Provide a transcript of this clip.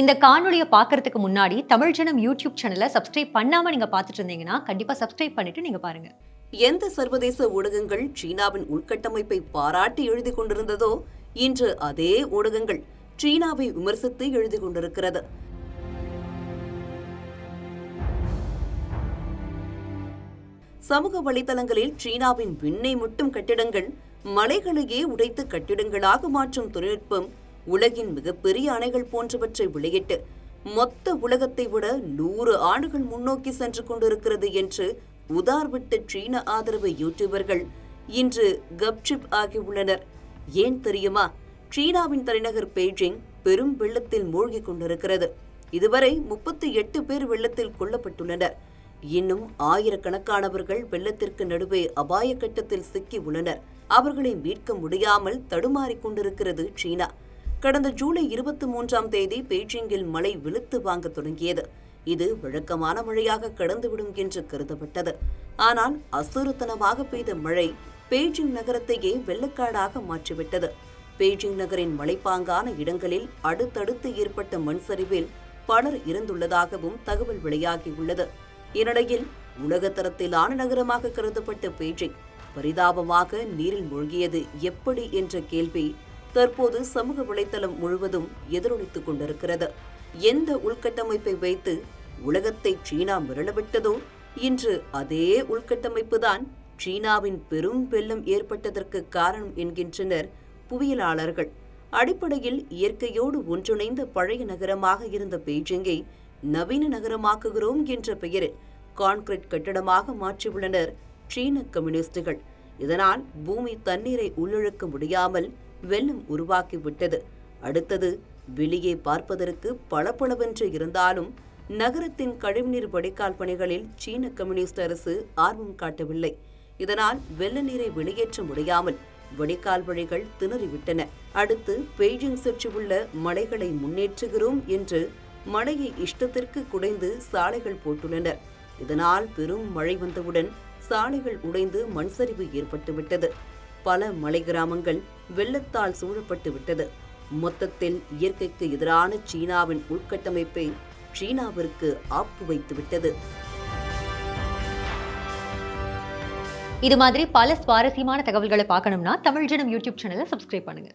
இந்த காணொளிய பார்க்கறதுக்கு முன்னாடி தமிழ் ஜனம் யூடியூப் சேனலை சப்ஸ்கிரைப் பண்ணாம நீங்க பார்த்துட்டு இருந்தீங்கன்னா கண்டிப்பா சப்ஸ்கிரைப் பண்ணிட்டு நீங்க பாருங்க. எந்த சர்வதேச ஊடகங்கள் சீனாவின் உள்கட்டமைப்பை பாராட்டி எழுதி கொண்டிருந்ததோ இன்று அதே ஊடகங்கள் சீனாவை விமர்சித்து எழுதி கொண்டிருக்கிறது. சமூக வலைதளங்களில் சீனாவின் விண்ணை முட்டும் கட்டிடங்கள் மலைகளையே உடைத்து கட்டிடங்களாக மாற்றும் தொழில்நுட்பம், உலகின் மிகப்பெரிய அணைகள் போன்றவற்றை வெளியிட்டு மொத்த உலகத்தை விட 100 ஆண்டுகள் முன்னோக்கி சென்று கொண்டிருக்கிறது என்று உதார்விட்ட சீன ஆதரவு யூடியூபர்கள் இன்று கப்சிப் ஆகியுள்ளனர். ஏன் தெரியுமா? சீனாவின் தலைநகர் பெய்ஜிங் பெரும் வெள்ளத்தில் மூழ்கிக் கொண்டிருக்கிறது. இதுவரை 38 பேர் வெள்ளத்தில் கொல்லப்பட்டுள்ளனர். இன்னும் ஆயிரக்கணக்கானவர்கள் வெள்ளத்திற்கு நடுவே அபாய கட்டத்தில் சிக்கி உள்ளனர். அவர்களை மீட்க முடியாமல் தடுமாறிக் கொண்டிருக்கிறது சீனா. கடந்த ஜூலை 23ஆம் தேதி பெய்ஜிங்கில் மழை வெளுத்து வாங்க தொடங்கியது. இது வழக்கமான மழையாக கடந்துவிடும் என்று கருதப்பட்டது. ஆனால் அசுரத்தனமாக பெய்த மழை பெய்ஜிங் நகரத்தையே வெள்ளக்காடாக மாற்றிவிட்டது. பெய்ஜிங் நகரின் மலைப்பாங்கான இடங்களில் அடுத்தடுத்து ஏற்பட்ட மண் சரிவில் பலர் இறந்துள்ளதாகவும் தகவல் வெளியாகியுள்ளது. இந்நிலையில் உலகத்தரத்திலான நகரமாக கருதப்பட்ட பெய்ஜிங் பரிதாபமாக நீரில் மூழ்கியது எப்படி என்ற கேள்வி தற்போது சமூக வலைதளம் முழுவதும் எதிரொலித்துக் கொண்டிருக்கிறது. எந்த உள்கட்டமைப்பை வைத்து உலகத்தை சீனா மிரளவிட்டதோ இன்று அதே உள்கட்டமைப்புதான் சீனாவின் பெரும் வெள்ளம் ஏற்பட்டதற்கு காரணம் என்கின்றனர் புவியியலாளர்கள். அடிப்படையில் இயற்கையோடு ஒன்றிணைந்த பழைய நகரமாக இருந்த பெய்ஜிங்கை நவீன நகரமாக்குகிறோம் என்ற பெயரில் கான்கிரீட் கட்டடமாக மாற்றியுள்ளனர் சீன கம்யூனிஸ்டுகள். இதனால் பூமி தண்ணீரை உள்ளிழுக்க முடியாமல் வெள்ளம் உருவாக்கிவிட்டது. அடுத்தது வெளியே பார்ப்பதற்கு பளபளவென்று இருந்தாலும் நகரத்தின் கழிவுநீர் வடிகால் பணிகளில் சீன கம்யூனிஸ்ட் அரசு ஆர்வம் காட்டவில்லை. இதனால் வெள்ள நீரை வெளியேற்ற முடியாமல் வடிகால் வழிகள் திணறிவிட்டன. அடுத்து பெய்ஜிங் சுற்றியுள்ள மலைகளை முன்னேற்றுகிறோம் என்று மலையை இஷ்டத்திற்கு குடைந்து சாலைகள் போட்டுள்ளனர். இதனால் பெரும் மழை வந்தவுடன் சாலைகள் உடைந்து மண் சரிவு ஏற்பட்டுவிட்டது. பல மலை கிராமங்கள் வெள்ளத்தால் சூழப்பட்டு விட்டது. மொத்தத்தில் இயற்கைக்கு எதிரான சீனாவின் உள்கட்டமைப்பை சீனாவிற்கு ஆப்பு வைத்துவிட்டது. இது மாதிரி பல சுவாரஸ்யமான தகவல்களை பார்க்கணும்னா தமிழ் ஜனம் யூடியூப் சேனலை சப்ஸ்கிரைப் பண்ணுங்க.